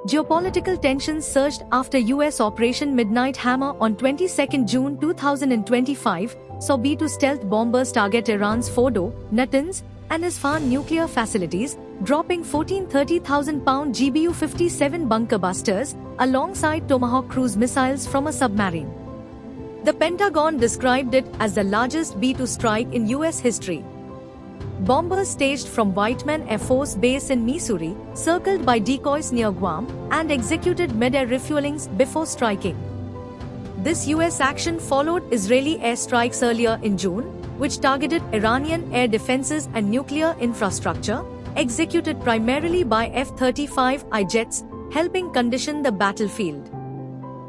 Geopolitical tensions surged after US Operation Midnight Hammer on 22 June 2025 saw B-2 stealth bombers target Iran's Fordo, Natanz, and Isfahan nuclear facilities, dropping 14 30,000-pound GBU-57 bunker busters alongside Tomahawk cruise missiles from a submarine. The Pentagon described it as the largest B-2 strike in US history. Bombers staged from Whiteman Air Force Base in Missouri, circled by decoys near Guam, and executed mid-air refuelings before striking. This US action followed Israeli airstrikes earlier in June, which targeted Iranian air defenses and nuclear infrastructure, executed primarily by F-35I jets, helping condition the battlefield.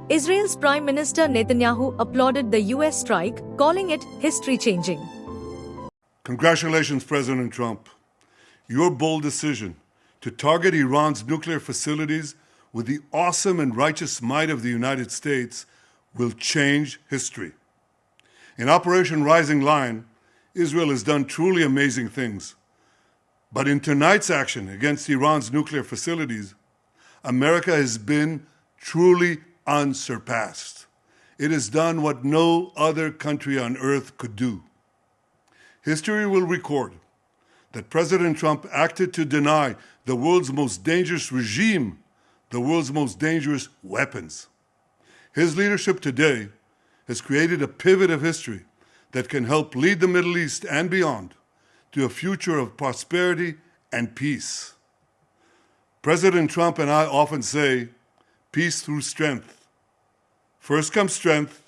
Israel's Prime Minister Netanyahu applauded the US strike, calling it history-changing. Congratulations, President Trump. Your bold decision to target Iran's nuclear facilities with the awesome and righteous might of the United States will change history. In Operation Rising Lion, Israel has done truly amazing things. But in tonight's action against Iran's nuclear facilities, America has been truly unsurpassed. It has done what no other country on earth could do. History will record that President Trump acted to deny the world's most dangerous regime the world's most dangerous weapons. His leadership today has created a pivot of history that can help lead the Middle East and beyond to a future of prosperity and peace. President Trump and I often say, peace through strength. First comes strength,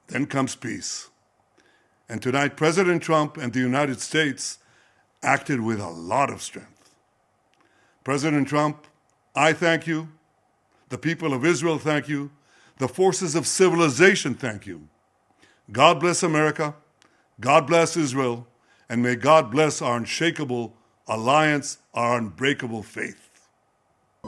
then comes peace. And tonight, President Trump and the United States acted with a lot of strength. President Trump, I thank you. The people of Israel thank you. The forces of civilization thank you. God bless America. God bless Israel. And may God bless our unshakable alliance, our unbreakable faith.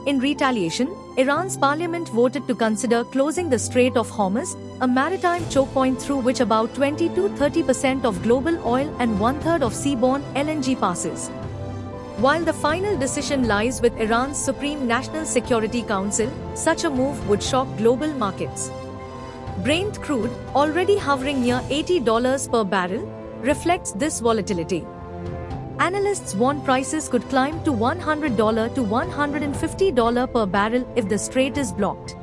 In retaliation, Iran's parliament voted to consider closing the Strait of Hormuz, a maritime choke point through which about 20 to 30% of global oil and one-third of seaborne LNG passes. While the final decision lies with Iran's Supreme National Security Council, such a move would shock global markets. Brent crude, already hovering near $80 per barrel, reflects this volatility. Analysts warn prices could climb to $100 to $150 per barrel if the strait is blocked.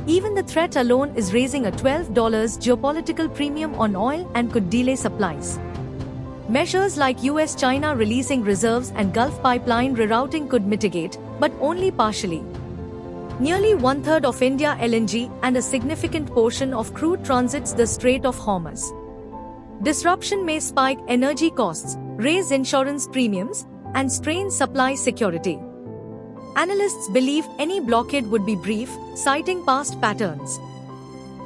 Even the threat alone is raising a $12 geopolitical premium on oil and could delay supplies. Measures like US-China releasing reserves and Gulf pipeline rerouting could mitigate, but only partially. Nearly one-third of India LNG and a significant portion of crude transits the Strait of Hormuz. Disruption may spike energy costs, raise insurance premiums, and strain supply security. Analysts believe any blockade would be brief, citing past patterns.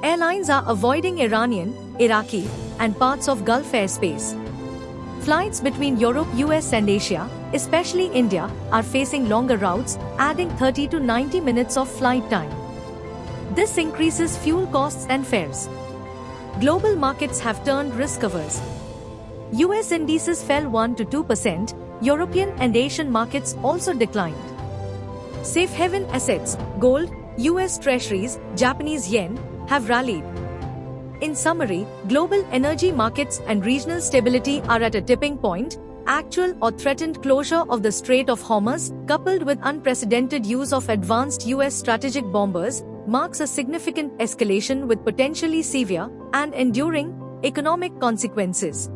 Airlines are avoiding Iranian, Iraqi, and parts of Gulf airspace. Flights between Europe, US, and Asia, especially India, are facing longer routes, adding 30 to 90 minutes of flight time. This increases fuel costs and fares. Global markets have turned risk-averse. US indices fell 1 to 2%, European and Asian markets also declined. Safe haven assets, gold, US treasuries, Japanese yen, have rallied. In summary, global energy markets and regional stability are at a tipping point. Actual or threatened closure of the Strait of Hormuz, coupled with unprecedented use of advanced US strategic bombers, marks a significant escalation with potentially severe and enduring economic consequences.